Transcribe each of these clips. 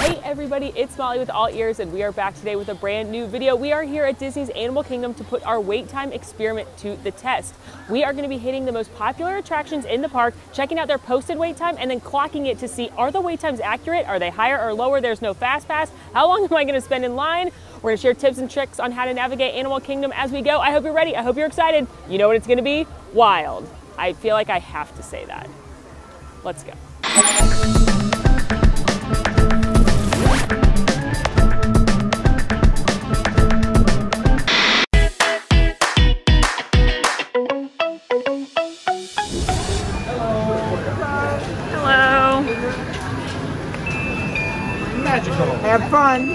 Hey everybody, it's Molly with All Ears, and we are back today with a brand new video. We are here at Disney's Animal Kingdom to put our wait time experiment to the test. We are going to be hitting the most popular attractions in the park, checking out their posted wait time, and then clocking it to see, are the wait times accurate? Are they higher or lower? There's no FastPass. How long am I going to spend in line? We're going to share tips and tricks on how to navigate Animal Kingdom as we go. I hope you're ready. I hope you're excited. You know what it's going to be? Wild. I feel like I have to say that. Let's go. Magical. Have fun.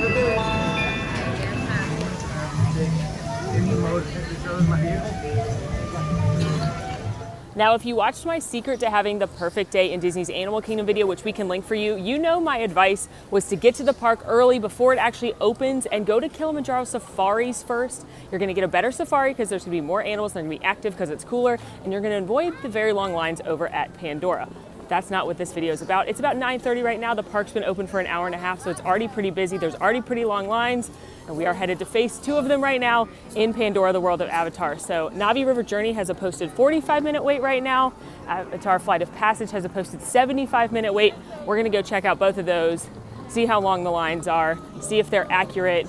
Now, if you watched my secret to having the perfect day in Disney's Animal Kingdom video, which we can link for you, you know my advice was to get to the park early before it actually opens and go to Kilimanjaro safaris first. You're gonna get a better safari because there's gonna be more animals, they're gonna be active because it's cooler, and you're gonna avoid the very long lines over at Pandora. That's not what this video is about. It's about 9:30 right now. The park's been open for an hour and a half, so it's already pretty busy. There's already pretty long lines, and we are headed to phase 2 of them right now in Pandora, the World of Avatar. So NAVI River Journey has a posted 45-minute wait right now. Avatar Flight of Passage has a posted 75-minute wait. We're gonna go check out both of those, see how long the lines are, see if they're accurate.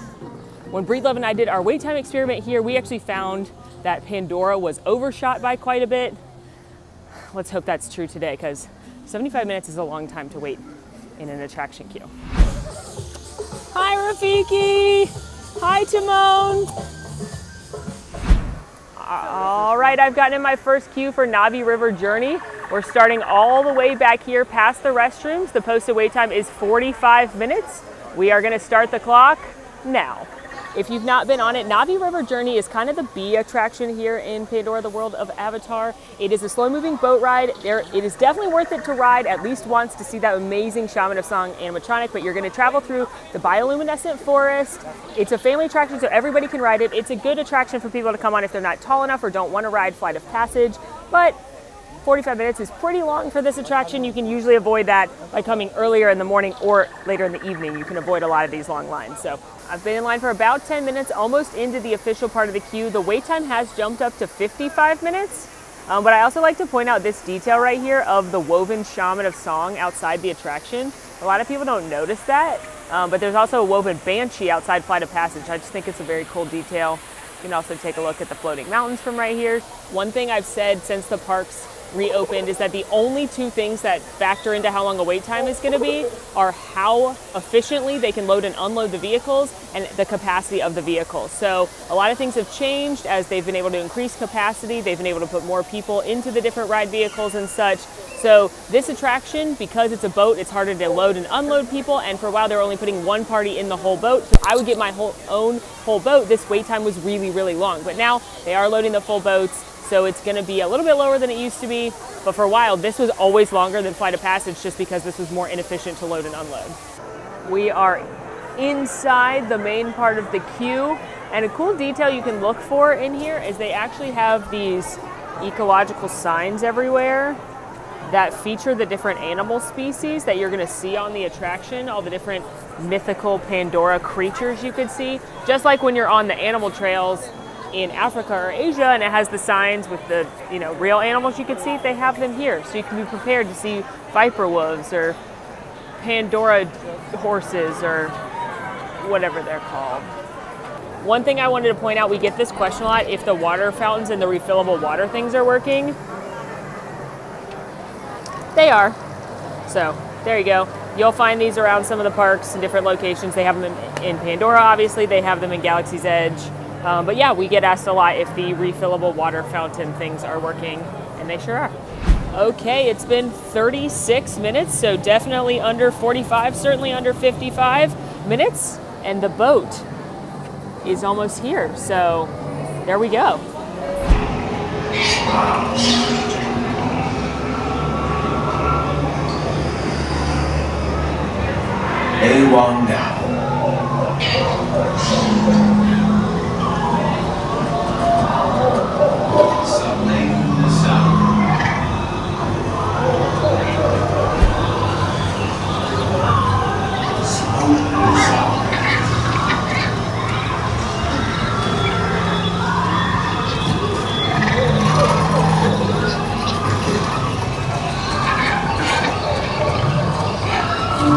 When Breed Love and I did our wait time experiment here, we actually found that Pandora was overshot by quite a bit. Let's hope that's true today, because 75 minutes is a long time to wait in an attraction queue. Hi, Rafiki. Hi, Timon. All right, I've gotten in my first queue for NAVI River Journey. We're starting all the way back here past the restrooms. The posted wait time is 45 minutes. We are gonna start the clock now. If you've not been on it, NAVI River Journey is kind of the B attraction here in Pandora, the World of Avatar. It is a slow-moving boat ride. It is definitely worth it to ride at least once to see that amazing Shaman of Song animatronic, but you're gonna travel through the bioluminescent forest. It's a family attraction, so everybody can ride it. It's a good attraction for people to come on if they're not tall enough or don't want to ride Flight of Passage, but 45 minutes is pretty long for this attraction. You can usually avoid that by coming earlier in the morning or later in the evening. You can avoid a lot of these long lines. So I've been in line for about 10 minutes, almost into the official part of the queue. The wait time has jumped up to 55 minutes. But I also like to point out this detail right here of the woven Shaman of Song outside the attraction. A lot of people don't notice that, but there's also a woven Banshee outside Flight of Passage. I just think it's a very cool detail. You can also take a look at the floating mountains from right here. One thing I've said since the parks reopened is that the only two things that factor into how long a wait time is going to be are how efficiently they can load and unload the vehicles and the capacity of the vehicles. So a lot of things have changed as they've been able to increase capacity. They've been able to put more people into the different ride vehicles and such. So this attraction, because it's a boat, it's harder to load and unload people, and for a while they were only putting one party in the whole boat. So I would get my own whole boat. This wait time was really, really long, but now they are loading the full boats. So it's going to be a little bit lower than it used to be, but for a while this was always longer than Flight of Passage just because this was more inefficient to load and unload. We are inside the main part of the queue, and a cool detail you can look for in here is they actually have these ecological signs everywhere that feature the different animal species that you're going to see on the attraction, all the different mythical Pandora creatures you could see, just like when you're on the animal trails in Africa or Asia, and it has the signs with the real animals you can see. They have them here, so you can be prepared to see viper wolves or Pandora horses or whatever they're called. One thing I wanted to point out, we get this question a lot, if the water fountains and the refillable water things are working. They are. So there you go. You'll find these around some of the parks in different locations. They have them in Pandora, obviously. They have them in Galaxy's Edge. But yeah, we get asked a lot if the refillable water fountain things are working, and they sure are. Okay, it's been 36 minutes, so definitely under 45, certainly under 55 minutes, and the boat is almost here, so there we go. A1 now. NAVI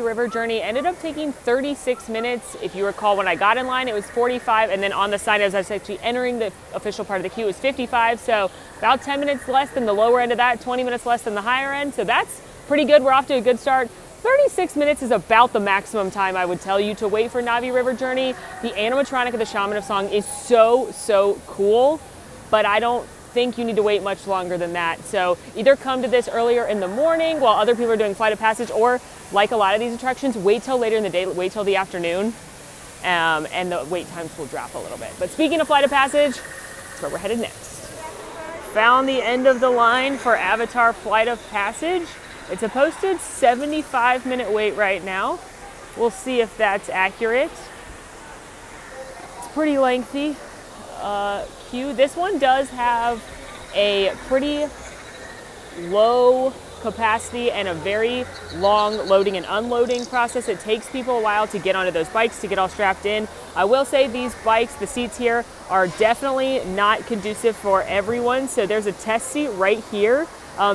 River Journey ended up taking 36 minutes. If you recall, when I got in line, it was 45, and then on the sign as I was actually entering the official part of the queue, it was 55, so about 10 minutes less than the lower end of that, 20 minutes less than the higher end, so that's pretty good. We're off to a good start. 36 minutes is about the maximum time I would tell you to wait for NAVI River Journey. The animatronic of the Shaman of Song is so cool, but I don't think you need to wait much longer than that. So either come to this earlier in the morning while other people are doing Flight of Passage, or like a lot of these attractions, wait till later in the day, wait till the afternoon, and the wait times will drop a little bit. But speaking of Flight of Passage, that's where we're headed next. Found the end of the line for Avatar Flight of Passage. It's a posted 75-minute wait right now. We'll see if that's accurate. It's pretty lengthy queue. This one does have a pretty low capacity and a very long loading and unloading process. It takes people a while to get onto those bikes, to get all strapped in. I will say these bikes, the seats here, are definitely not conducive for everyone. So there's a test seat right here.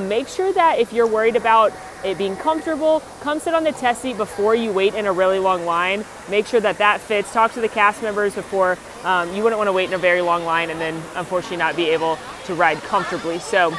Make sure that if you're worried about it being comfortable, come sit on the test seat before you wait in a really long line. Make sure that that fits. Talk to the cast members before. You wouldn't want to wait in a very long line and then unfortunately not be able to ride comfortably. So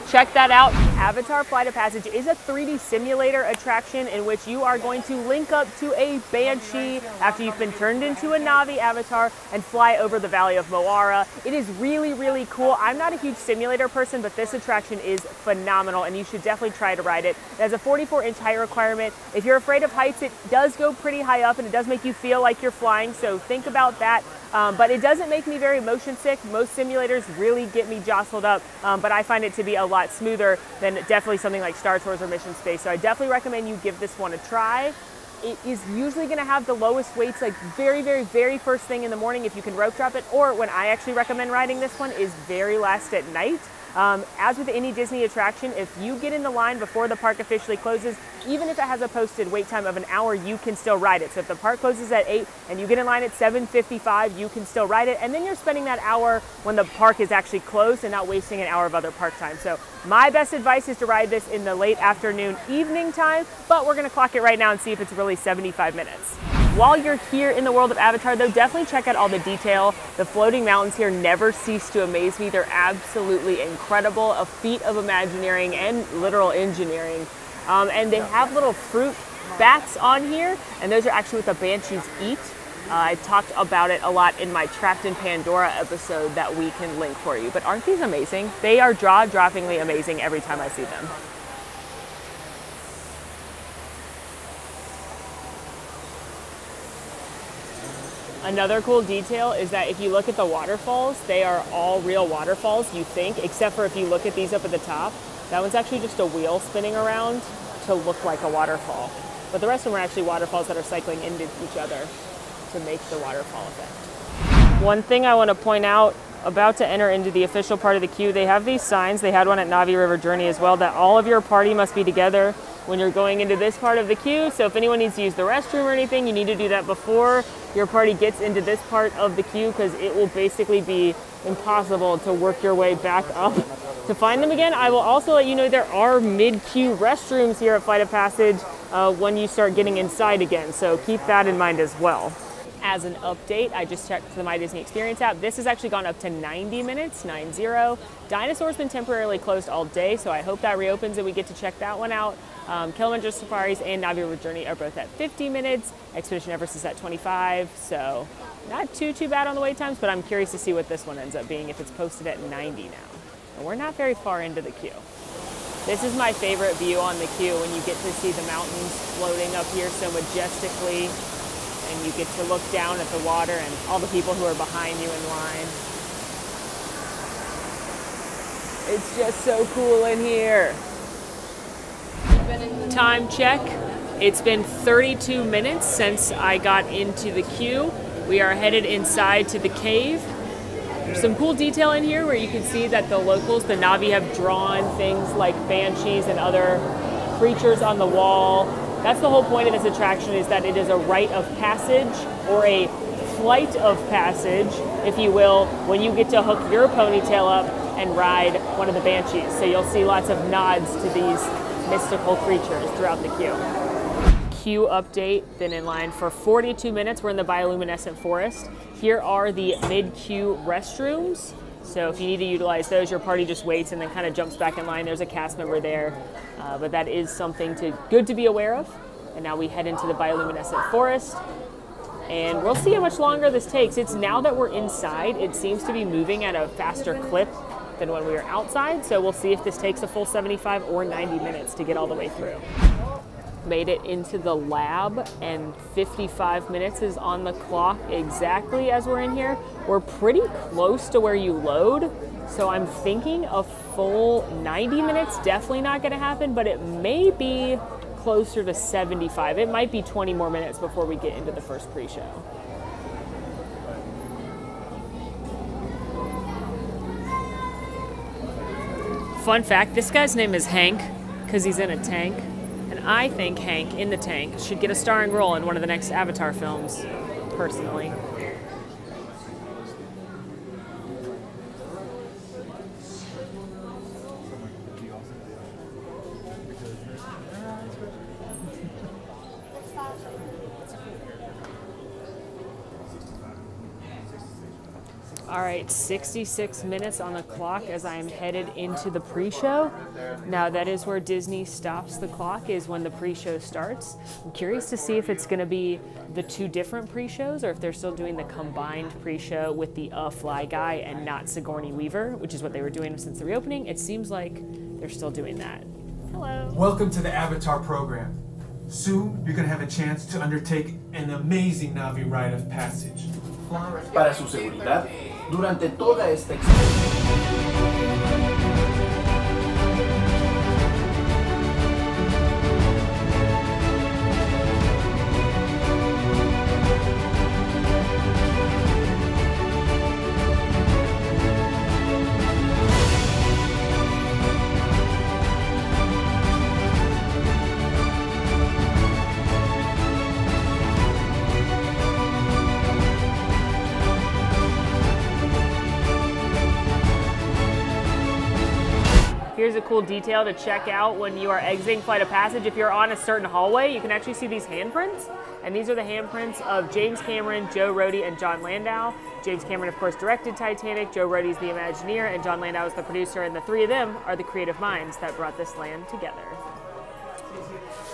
check that out. Avatar Flight of Passage is a 3D simulator attraction in which you are going to link up to a Banshee after you've been turned into a Navi avatar and fly over the Valley of Moara. It is really cool. I'm not a huge simulator person, but this attraction is phenomenal and you should definitely try to ride it. It has a 44-inch height requirement. If you're afraid of heights, it does go pretty high up and it does make you feel like you're flying, so think about that. But it doesn't make me very motion sick. Most simulators really get me jostled up, but I find it to be a lot smoother than definitely something like Star Tours or Mission Space. So I definitely recommend you give this one a try. It is usually going to have the lowest weights like very first thing in the morning if you can rope drop it, or when I actually recommend riding this one is very last at night. As with any Disney attraction, if you get in the line before the park officially closes, even if it has a posted wait time of an hour, you can still ride it. So if the park closes at 8 and you get in line at 7:55, you can still ride it. And then you're spending that hour when the park is actually closed and not wasting an hour of other park time. So my best advice is to ride this in the late afternoon, evening time, but we're gonna clock it right now and see if it's really 75 minutes. While you're here in the world of Avatar, though, definitely check out all the detail. The floating mountains here never cease to amaze me. They're absolutely incredible, a feat of Imagineering and literal engineering. And they have little fruit bats on here, and those are actually what the Banshees eat. I talked about it a lot in my Trapped in Pandora episode that we can link for you. But aren't these amazing? They are jaw-droppingly amazing every time I see them. Another cool detail is that if you look at the waterfalls, they are all real waterfalls, you think, except for if you look at these up at the top. That one's actually just a wheel spinning around to look like a waterfall. But the rest of them are actually waterfalls that are cycling into each other to make the waterfall effect. One thing I want to point out, about to enter into the official part of the queue, they have these signs, they had one at NAVI River Journey as well, that all of your party must be together when you're going into this part of the queue. So if anyone needs to use the restroom or anything, you need to do that before your party gets into this part of the queue, because it will basically be impossible to work your way back up to find them again. I will also let you know there are mid-queue restrooms here at Flight of Passage when you start getting inside again, so keep that in mind as well. As an update, I just checked the My Disney Experience app. This has actually gone up to 90 minutes, 9-0. Dinosaur's been temporarily closed all day, so I hope that reopens and we get to check that one out. Kilimanjaro Safaris and NAVI River Journey are both at 50 minutes. Expedition Everest is at 25, so not too bad on the wait times, but I'm curious to see what this one ends up being if it's posted at 90 now. And we're not very far into the queue. This is my favorite view on the queue, when you get to see the mountains floating up here so majestically, and you get to look down at the water and all the people who are behind you in line. It's just so cool in here. Time check. It's been 32 minutes since I got into the queue. We are headed inside to the cave. There's some cool detail in here where you can see that the locals, the Navi, have drawn things like banshees and other creatures on the wall. That's the whole point of this attraction, is that it is a rite of passage, or a flight of passage, if you will, when you get to hook your ponytail up and ride one of the banshees. So you'll see lots of nods to these mystical creatures throughout the queue. Queue update, been in line for 42 minutes. We're in the bioluminescent forest. Here are the mid-queue restrooms. So if you need to utilize those, your party just waits and then kind of jumps back in line. There's a cast member there, but that is something good to be aware of. And now we head into the bioluminescent forest, and we'll see how much longer this takes. It's now that we're inside, it seems to be moving at a faster clip than when we were outside. So we'll see if this takes a full 75 or 90 minutes to get all the way through. Made it into the lab, and 55 minutes is on the clock exactly as we're in here. We're pretty close to where you load, so I'm thinking a full 90 minutes definitely not going to happen, but it may be closer to 75. It might be 20 more minutes before we get into the first pre-show. Fun fact, this guy's name is Hank because he's in a tank. And I think Hank in the Tank should get a starring role in one of the next Avatar films, personally. All right, 66 minutes on the clock as I am headed into the pre-show. Now that is where Disney stops the clock, is when the pre-show starts. I'm curious to see if it's going to be the two different pre-shows, or if they're still doing the combined pre-show with the Fly Guy and not Sigourney Weaver, which is what they were doing since the reopening. It seems like they're still doing that. Hello. Welcome to the Avatar program. Soon, you're going to have a chance to undertake an amazing NAVI rite of passage. Para su seguridad, durante toda esta experiencia. Here's a cool detail to check out when you are exiting Flight of Passage. If you're on a certain hallway, you can actually see these handprints. And these are the handprints of James Cameron, Joe Rohde, and John Landau. James Cameron, of course, directed Titanic. Joe Rohde is the Imagineer, and John Landau is the producer. And the three of them are the creative minds that brought this land together.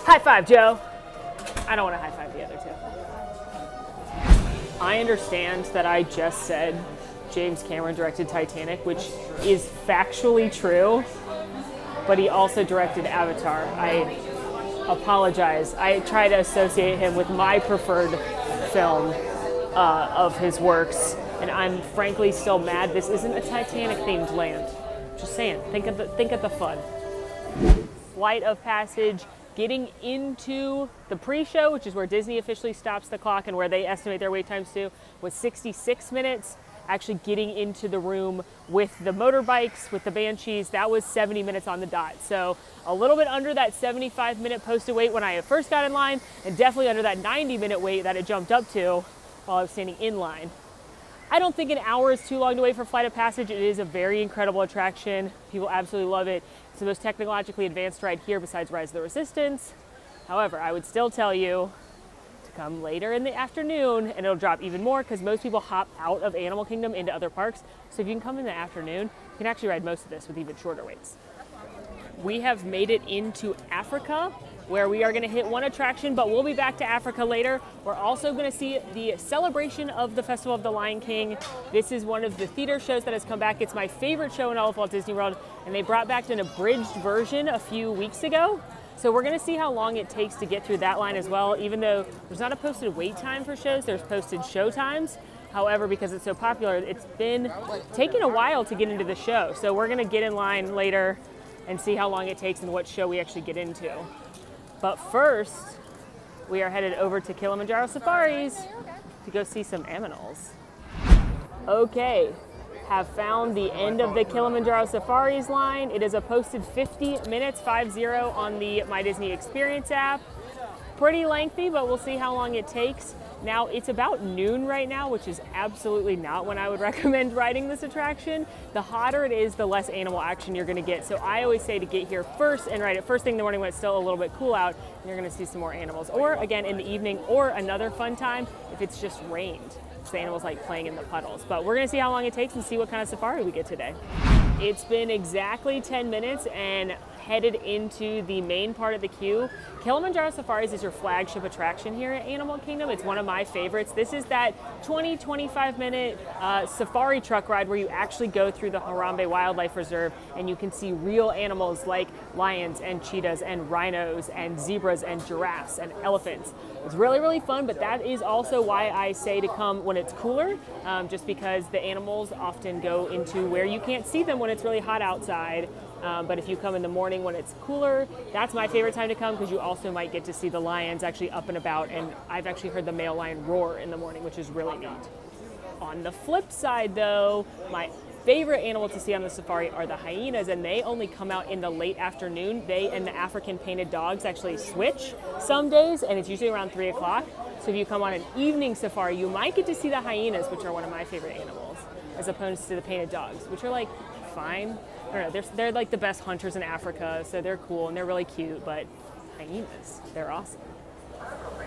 High five, Joe. I don't want to high five the other two. I understand that I just said James Cameron directed Titanic, which is factually true, but he also directed Avatar. I apologize. I try to associate him with my preferred film of his works, and I'm frankly still mad this isn't a Titanic-themed land. Just saying, think of the fun. Flight of Passage, getting into the pre-show, which is where Disney officially stops the clock and where they estimate their wait times to, was 66 minutes. Actually getting into the room with the motorbikes, with the Banshees, that was 70 minutes on the dot. So a little bit under that 75-minute posted wait when I first got in line, and definitely under that 90-minute wait that it jumped up to while I was standing in line. I don't think an hour is too long to wait for Flight of Passage. It is a very incredible attraction. People absolutely love it. It's the most technologically advanced ride here besides Rise of the Resistance. However, I would still tell you to come later in the afternoon, and it'll drop even more because most people hop out of Animal Kingdom into other parks. So if you can come in the afternoon, you can actually ride most of this with even shorter waits. We have made it into Africa, where we are going to hit one attraction, but we'll be back to Africa later. We're also going to see the celebration of the Festival of the Lion King. This is one of the theater shows that has come back. It's my favorite show in all of Walt Disney World, and they brought back an abridged version a few weeks ago. So we're going to see how long it takes to get through that line as well. Even though there's not a posted wait time for shows, there's posted show times. However, because it's so popular, it's been taking a while to get into the show. So we're going to get in line later and see how long it takes and what show we actually get into. But first, we are headed over to Kilimanjaro Safaris to go see some aminals. Okay, have found the end of the Kilimanjaro Safaris line. It is a posted 50 minutes, 50, on the My Disney Experience app. pretty lengthy, but we'll see how long it takes. Now, it's about noon right now, which is absolutely not when I would recommend riding this attraction. The hotter it is, the less animal action you're gonna get. So I always say to get here first and ride it first thing in the morning when it's still a little bit cool out, and you're gonna see some more animals. Or again, in the evening, or another fun time, if it's just rained. The animals like playing in the puddles. But we're gonna see how long it takes and see what kind of safari we get today. It's been exactly 10 minutes and headed into the main part of the queue. Kilimanjaro Safaris is your flagship attraction here at Animal Kingdom. It's one of my favorites. This is that 20-25 minute safari truck ride where you actually go through the Harambe Wildlife Reserve and you can see real animals like lions and cheetahs and rhinos and zebras and giraffes and elephants. It's really, really fun, but that is also why I say to come when it's cooler, just because the animals often go into where you can't see them when it's really hot outside. But if you come in the morning when it's cooler, that's my favorite time to come because you also might get to see the lions actually up and about, and I've actually heard the male lion roar in the morning, which is really neat. On the flip side though, my favorite animal to see on the safari are the hyenas, and they only come out in the late afternoon. They and the African painted dogs actually switch some days, and it's usually around 3 o'clock. So if you come on an evening safari, you might get to see the hyenas, which are one of my favorite animals, as opposed to the painted dogs, which are like fine. I don't know, they're like the best hunters in Africa, so they're cool and they're really cute, but hyenas, they're awesome.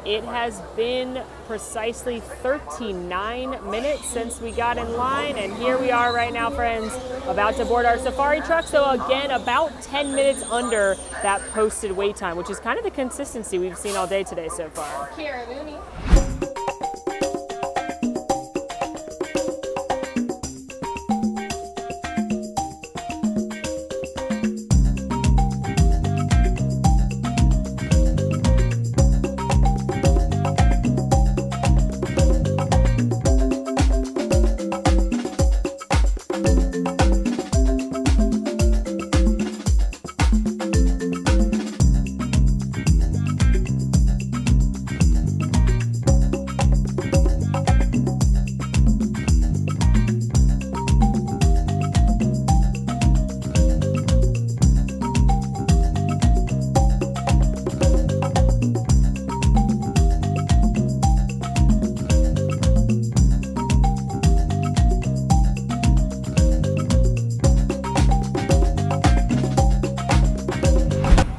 It has been precisely 39 minutes since we got in line, and here we are right now, friends, about to board our safari truck. So again, about 10 minutes under that posted wait time, which is kind of the consistency we've seen all day today so far.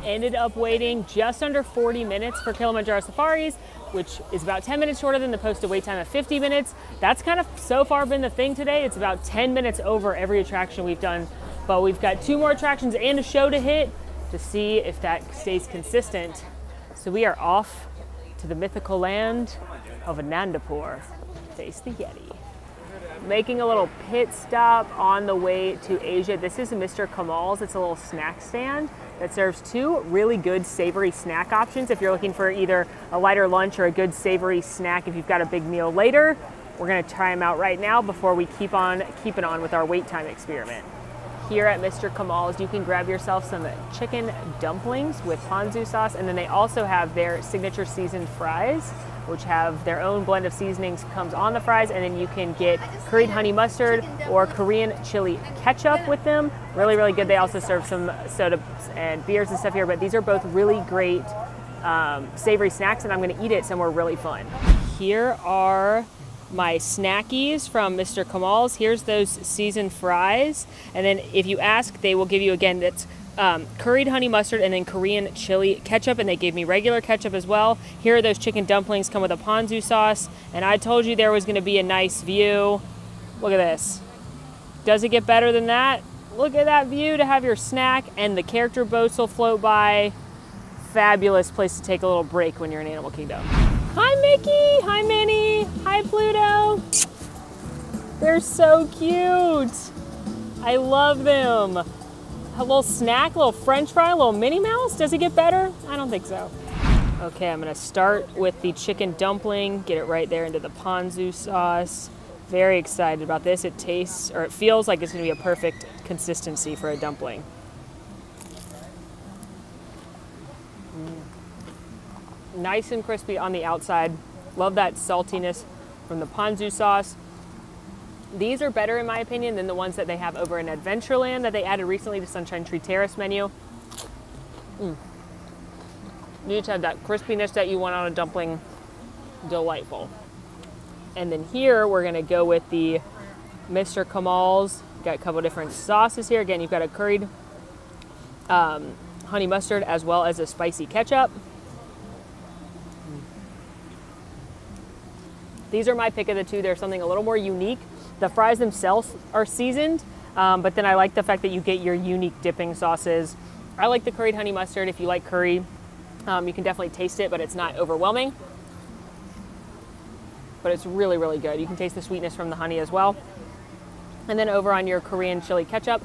Ended up waiting just under 40 minutes for Kilimanjaro Safaris, which is about 10 minutes shorter than the posted wait time of 50 minutes. That's kind of so far been the thing today. It's about 10 minutes over every attraction we've done, but we've got 2 more attractions and a show to hit to see if that stays consistent. So we are off to the mythical land of Anandapur. Face the Yeti. Making a little pit stop on the way to Asia. This is Mr. Kamal's. It's a little snack stand that serves 2 really good savory snack options if you're looking for either a lighter lunch or a good savory snack if you've got a big meal later. We're gonna try them out right now before we keep on keeping on with our wait time experiment. Here at Mr. Kamal's, you can grab yourself some chicken dumplings with ponzu sauce, and then they also have their signature seasoned fries, which have their own blend of seasonings comes on the fries, and then you can get curried honey mustard or Korean chili ketchup with them. Really, really good. They also serve some soda and beers and stuff here, but these are both really great savory snacks, and I'm gonna eat it somewhere really fun. Here are my snackies from Mr. Kamal's. Here's those seasoned fries, and then if you ask, they will give you, again, that's curried honey mustard and then Korean chili ketchup, and they gave me regular ketchup as well. Here are those chicken dumplings, come with a ponzu sauce, and I told you there was going to be a nice view. Look at this. Does it get better than that? Look at that view to have your snack, and the character boats will float by. Fabulous place to take a little break when you're in Animal Kingdom. Hi Mickey, hi Minnie, hi Pluto. They're so cute. I love them. A little snack, a little French fry, a little Minnie Mouse. Does it get better? I don't think so. Okay, I'm gonna start with the chicken dumpling, get it right there into the ponzu sauce. Very excited about this. It tastes, or it feels like it's gonna be a perfect consistency for a dumpling. Nice and crispy on the outside. Love that saltiness from the ponzu sauce. These are better, in my opinion, than the ones that they have over in Adventureland that they added recently to Sunshine Tree Terrace menu. You just have that crispiness that you want on a dumpling. Delightful. And then here we're gonna go with the Mr. Kamal's. Got a couple different sauces here. Again, you've got a curried honey mustard as well as a spicy ketchup. These are my pick of the two. They're something a little more unique. The fries themselves are seasoned, but then I like the fact that you get your unique dipping sauces. I like the curried honey mustard. If you like curry, you can definitely taste it, but it's not overwhelming. But it's really, really good. You can taste the sweetness from the honey as well. And then over on your Korean chili ketchup,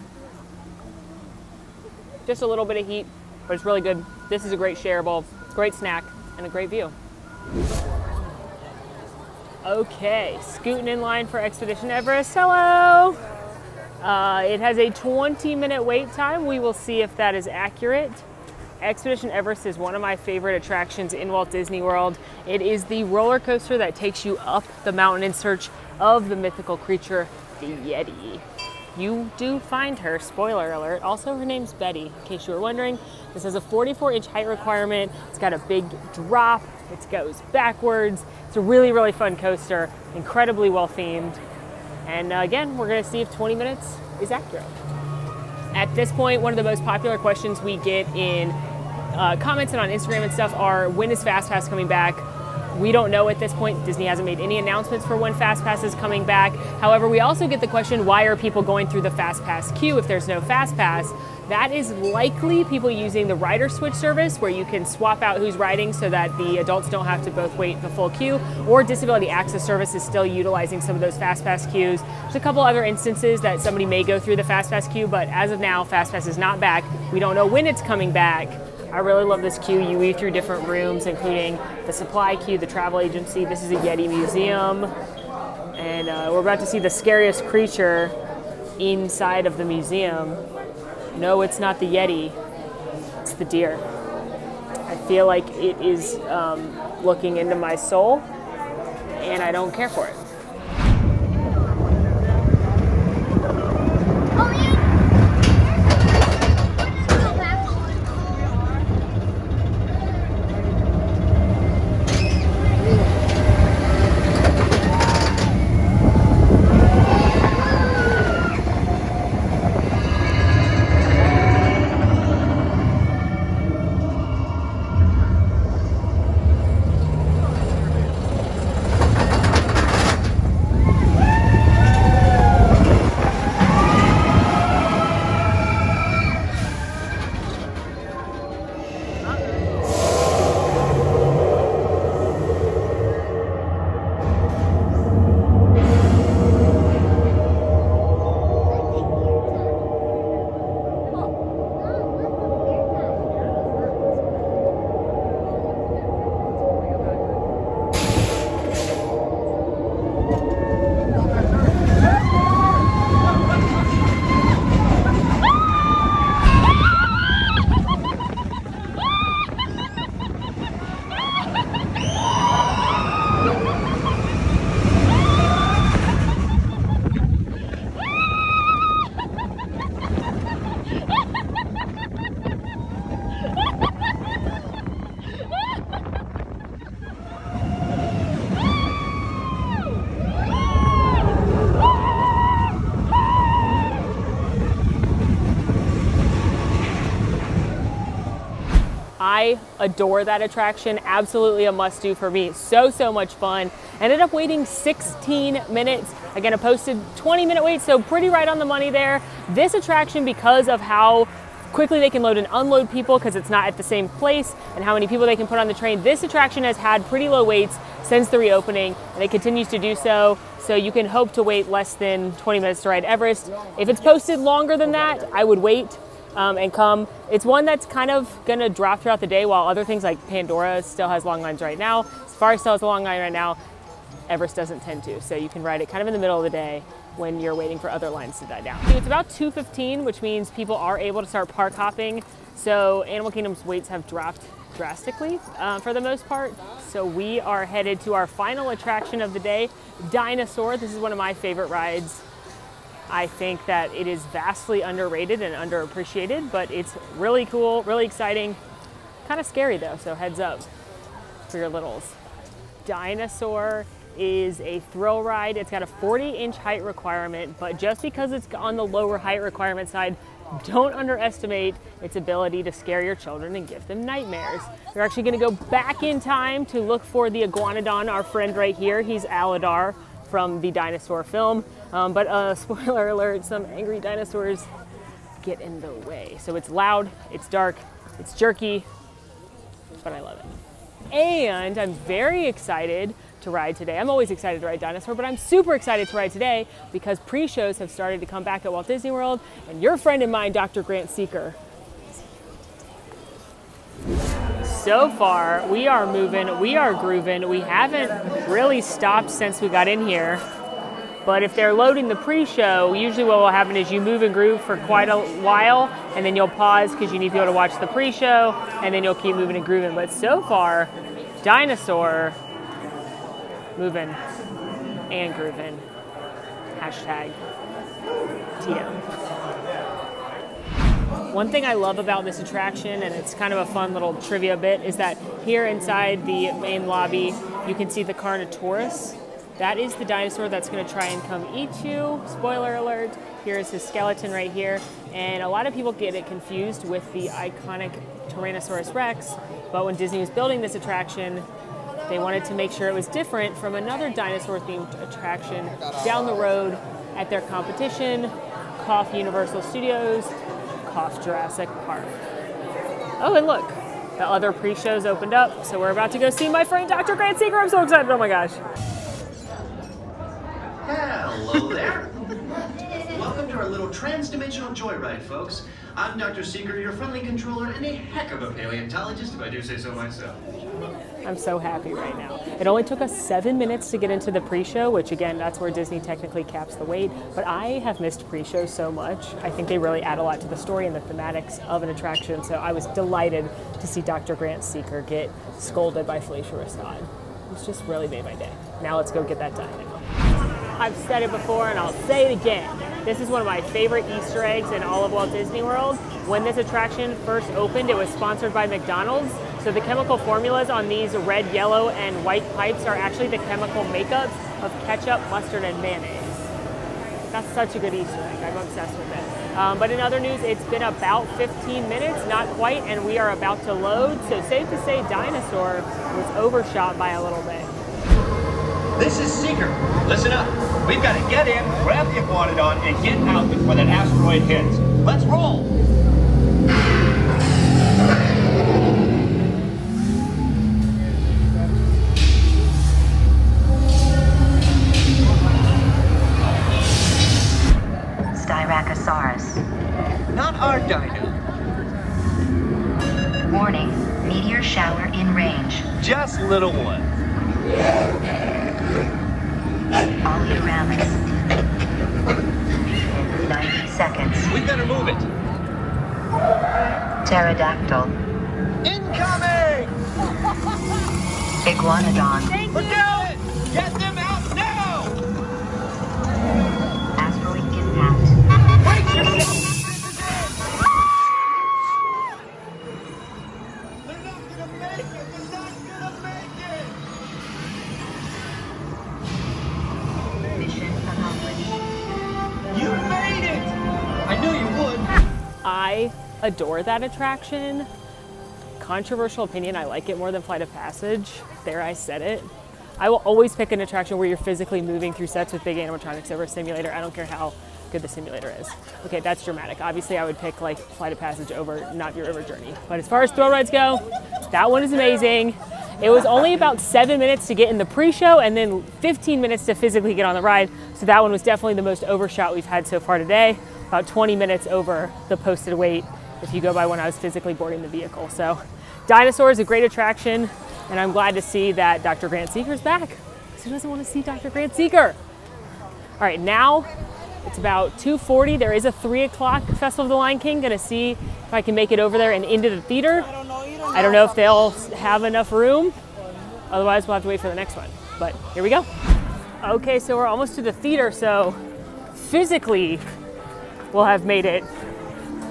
just a little bit of heat, but it's really good. This is a great shareable, great snack, and a great view. Okay, scooting in line for Expedition Everest. Hello! It has a 20-minute wait time. We will see if that is accurate. Expedition Everest is one of my favorite attractions in Walt Disney World. It is the roller coaster that takes you up the mountain in search of the mythical creature, the Yeti. You do find her, spoiler alert. Also, her name's Betty, in case you were wondering. This has a 44-inch height requirement. It's got a big drop. It goes backwards. It's a really, really fun coaster, incredibly well themed. And again, we're gonna see if 20 minutes is accurate. At this point, one of the most popular questions we get in comments and on Instagram and stuff are, when is FastPass coming back? We don't know at this point. Disney hasn't made any announcements for when FastPass is coming back. However, we also get the question, why are people going through the FastPass queue if there's no FastPass? That is likely people using the rider switch service, where you can swap out who's riding so that the adults don't have to both wait the full queue, or Disability Access Service is still utilizing some of those FastPass queues. There's a couple other instances that somebody may go through the FastPass queue, but as of now, FastPass is not back. We don't know when it's coming back. I really love this queue. You weave through different rooms, including the supply queue, the travel agency. This is a Yeti museum. And we're about to see the scariest creature inside of the museum. No, it's not the Yeti. It's the deer. I feel like it is looking into my soul, and I don't care for it. I adore that attraction. Absolutely a must-do for me. So much fun. Ended up waiting 16 minutes. Again, a posted 20-minute wait, so pretty right on the money there. This attraction, because of how quickly they can load and unload people, because it's not at the same place, and how many people they can put on the train, this attraction has had pretty low waits since the reopening, and it continues to do so. So you can hope to wait less than 20 minutes to ride Everest. If it's posted longer than that, I would wait and come. It's one that's kind of gonna drop throughout the day, while other things like Pandora still has long lines right now, Safari still has a long line right now, Everest doesn't tend to. So you can ride it kind of in the middle of the day when you're waiting for other lines to die down. It's about 2:15, which means people are able to start park hopping. So Animal Kingdom's waits have dropped drastically for the most part. So we are headed to our final attraction of the day, Dinosaur. This is one of my favorite rides. I think that it is vastly underrated and underappreciated, but it's really cool, really exciting. Kind of scary though, so heads up for your littles. Dinosaur is a thrill ride. It's got a 40-inch height requirement, but just because it's on the lower height requirement side, don't underestimate its ability to scare your children and give them nightmares. We're actually gonna go back in time to look for the iguanodon, our friend right here. He's Alidar from the dinosaur film. But spoiler alert, some angry dinosaurs get in the way. So it's loud, it's dark, it's jerky, but I love it. And I'm very excited to ride today. I'm always excited to ride Dinosaur, but I'm super excited to ride today because pre-shows have started to come back at Walt Disney World, and your friend and mine, Dr. Grant Seeker. So far, we are moving, we are grooving. We haven't really stopped since we got in here, but if they're loading the pre-show, usually what will happen is you move and groove for quite a while, and then you'll pause because you need people to watch the pre-show, and then you'll keep moving and grooving. But so far, Dinosaur, moving and grooving. Hashtag TM. One thing I love about this attraction, and it's kind of a fun little trivia bit, is that here inside the main lobby, you can see the Carnotaurus. That is the dinosaur that's going to try and come eat you. Spoiler alert, here's his skeleton right here. And a lot of people get it confused with the iconic Tyrannosaurus Rex, but when Disney was building this attraction, they wanted to make sure it was different from another dinosaur-themed attraction down the road at their competition, Cough Universal Studios, Cough Jurassic Park. Oh, and look, the other pre-shows opened up, so we're about to go see my friend Dr. Grant Seeker. I'm so excited, oh my gosh. Hello there. Welcome to our little trans-dimensional joyride, folks. I'm Dr. Seeker, your friendly controller, and a heck of a paleontologist, if I do say so myself. I'm so happy right now. It only took us 7 minutes to get into the pre-show, which again, that's where Disney technically caps the wait, but I have missed pre-shows so much. I think they really add a lot to the story and the thematics of an attraction, so I was delighted to see Dr. Grant Seeker get scolded by Felicia Rashad. It's just really made my day. Now let's go get that dino. I've said it before and I'll say it again. This is one of my favorite Easter eggs in all of Walt Disney World. When this attraction first opened, it was sponsored by McDonald's. So the chemical formulas on these red, yellow, and white pipes are actually the chemical makeups of ketchup, mustard, and mayonnaise. That's such a good Easter egg. I'm obsessed with it. But in other news, it's been about 15 minutes, not quite, and we are about to load. So safe to say Dinosaur was overshot by a little bit. This is Seeker. Listen up. We've got to get in, grab the iguanodon, and get out before that asteroid hits. Let's roll! Styracosaurus. Not our dino. Warning, meteor shower in range. Just little one. AllEars. 90 seconds. We better move it. Pterodactyl. Incoming! Iguanodon. Look out! Get them out now! Asteroid impact. Brace yourself! They're not gonna make it! They're not gonna make it! Mission accomplished. You made it! I knew you would. I adore that attraction. Controversial opinion, I like it more than Flight of Passage. There, I said it. I will always pick an attraction where you're physically moving through sets with big animatronics over a simulator. I don't care how good the simulator is. Okay, that's dramatic. Obviously, I would pick like Flight of Passage over NAVI River Journey. But as far as thrill rides go, that one is amazing. It was only about 7 minutes to get in the pre-show and then 15 minutes to physically get on the ride. So that one was definitely the most overshot we've had so far today. About 20 minutes over the posted wait if you go by when I was physically boarding the vehicle. So Dinosaur is a great attraction, and I'm glad to see that Dr. Grant Seeker's back. Who doesn't want to see Dr. Grant Seeker? All right, now it's about 2:40. There is a 3 o'clock Festival of the Lion King. Gonna see if I can make it over there and into the theater. I don't know if they'll have enough room. Otherwise, we'll have to wait for the next one. But here we go. Okay, so we're almost to the theater, so physically we'll have made it.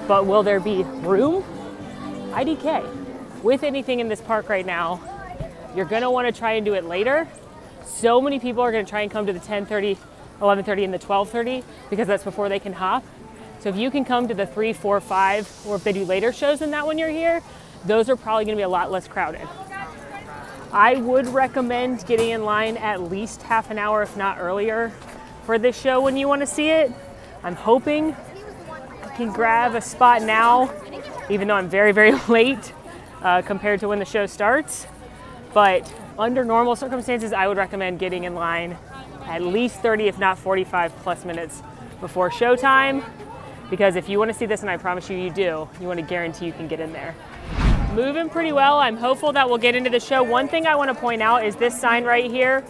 But will there be room? IDK. with anything in this park right now, you're gonna wanna try and do it later. So many people are gonna try and come to the 10:30, 11:30, and the 12:30 because that's before they can hop. So if you can come to the 3, 4, 5, or if they do later shows than that when you're here, those are probably gonna be a lot less crowded. I would recommend getting in line at least half an hour, if not earlier, for this show when you wanna see it. I'm hoping I can grab a spot now, even though I'm very, very late compared to when the show starts. But under normal circumstances, I would recommend getting in line at least 30, if not 45 plus minutes before showtime. Because if you want to see this, and I promise you, you do, you want to guarantee you can get in there. Moving pretty well. I'm hopeful that we'll get into the show. One thing I want to point out is this sign right here.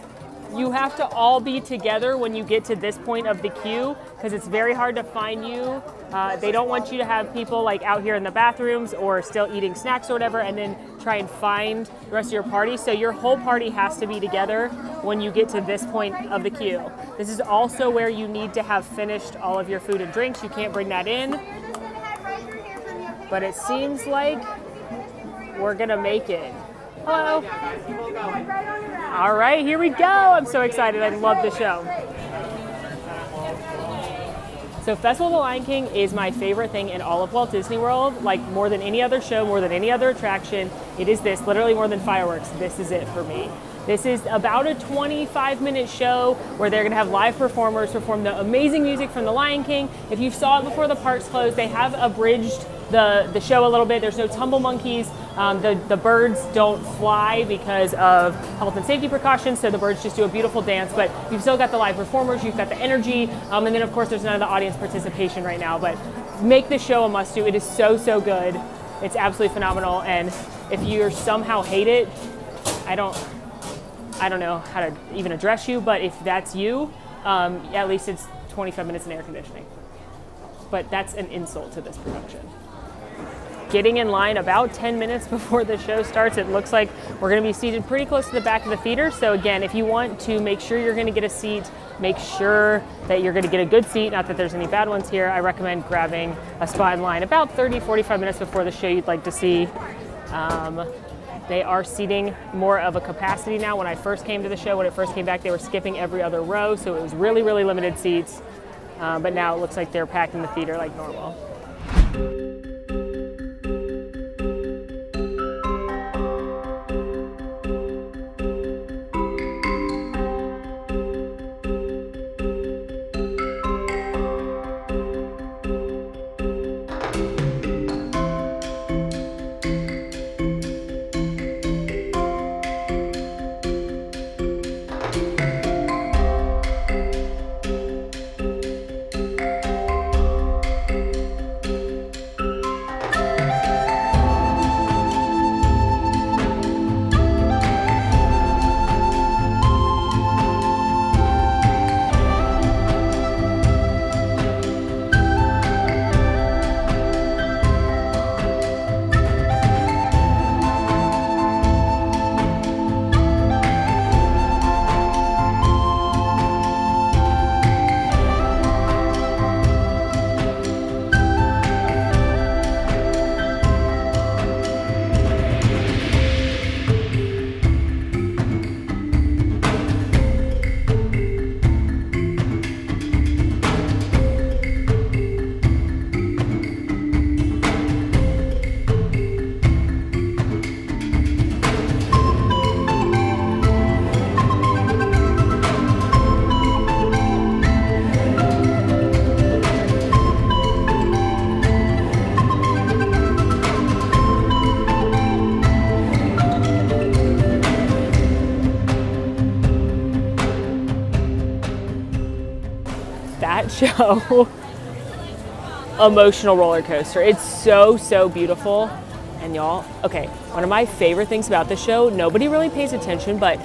You have to all be together when you get to this point of the queue because it's very hard to find you. They don't want you to have people like out here in the bathrooms or still eating snacks or whatever and then try and find the rest of your party. So your whole party has to be together when you get to this point of the queue. This is also where you need to have finished all of your food and drinks. You can't bring that in. But it seems like we're gonna make it. Hello. All right, here we go. I'm so excited. I love the show. So Festival of the Lion King is my favorite thing in all of Walt Disney World. Like more than any other show, more than any other attraction, it is this, literally more than fireworks. This is it for me. This is about a 25-minute show where they're gonna have live performers perform the amazing music from the Lion King. If you saw it before the parks closed, they have abridged the show a little bit. There's no tumble monkeys. The birds don't fly because of health and safety precautions, so the birds just do a beautiful dance, but you've still got the live performers, you've got the energy, and then of course there's none of the audience participation right now, but make this show a must do. It is so, so good. It's absolutely phenomenal, and if you somehow hate it, I don't know how to even address you, but if that's you, at least it's 25 minutes in air conditioning. But that's an insult to this production. Getting in line about 10 minutes before the show starts. It looks like we're gonna be seated pretty close to the back of the theater. So again, if you want to make sure you're gonna get a seat, make sure that you're gonna get a good seat, not that there's any bad ones here, I recommend grabbing a spot in line about 30, 45 minutes before the show you'd like to see. They are seating more of a capacity now. When I first came to the show, when it first came back, they were skipping every other row, so it was really, really limited seats. But now it looks like they're packing the theater like normal. That show, emotional roller coaster. It's so, so beautiful. And y'all, okay, one of my favorite things about the show, nobody really pays attention, but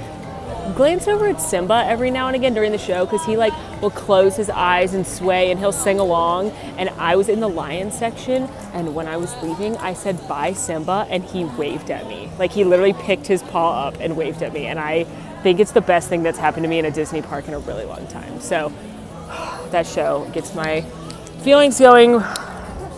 glance over at Simba every now and again during the show because he like will close his eyes and sway and he'll sing along. And I was in the lion section, and when I was leaving, I said, "Bye, Simba," and he waved at me. Like he literally picked his paw up and waved at me. And I think it's the best thing that's happened to me in a Disney park in a really long time. So that show gets my feelings going.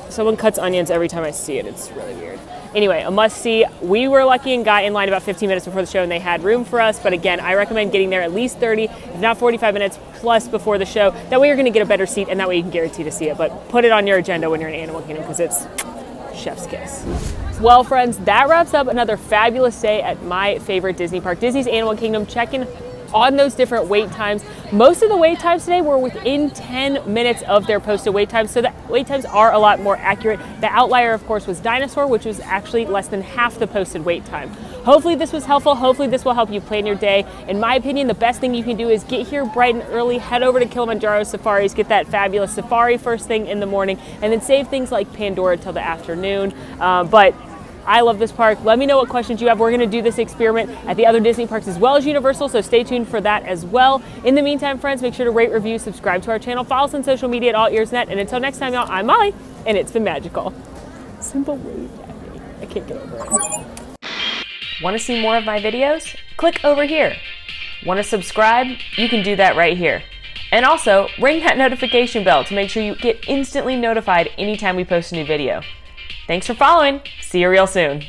Someone cuts onions every time I see it. It's really weird. Anyway, a must-see. We were lucky and got in line about 15 minutes before the show and they had room for us. But again, I recommend getting there at least 30, if not 45 minutes plus before the show. That way you're going to get a better seat and that way you can guarantee to see it. But put it on your agenda when you're in Animal Kingdom because it's chef's kiss. Well, friends, that wraps up another fabulous day at my favorite Disney park, Disney's Animal Kingdom. Checking on those different wait times. Most of the wait times today were within 10 minutes of their posted wait times, so the wait times are a lot more accurate. The outlier, of course, was Dinosaur, which was actually less than half the posted wait time. Hopefully this was helpful. Hopefully this will help you plan your day. In my opinion, the best thing you can do is get here bright and early, head over to Kilimanjaro Safaris, get that fabulous safari first thing in the morning, and then save things like Pandora till the afternoon. But I love this park. Let me know what questions you have. We're going to do this experiment at the other Disney parks as well as Universal, so stay tuned for that as well. In the meantime, friends, make sure to rate, review, subscribe to our channel, follow us on social media at AllEars.net, and until next time, y'all, I'm Molly, and it's been magical. Simple wave at me. I can't get over it. Want to see more of my videos? Click over here. Want to subscribe? You can do that right here. And also, ring that notification bell to make sure you get instantly notified anytime we post a new video. Thanks for following. See you real soon.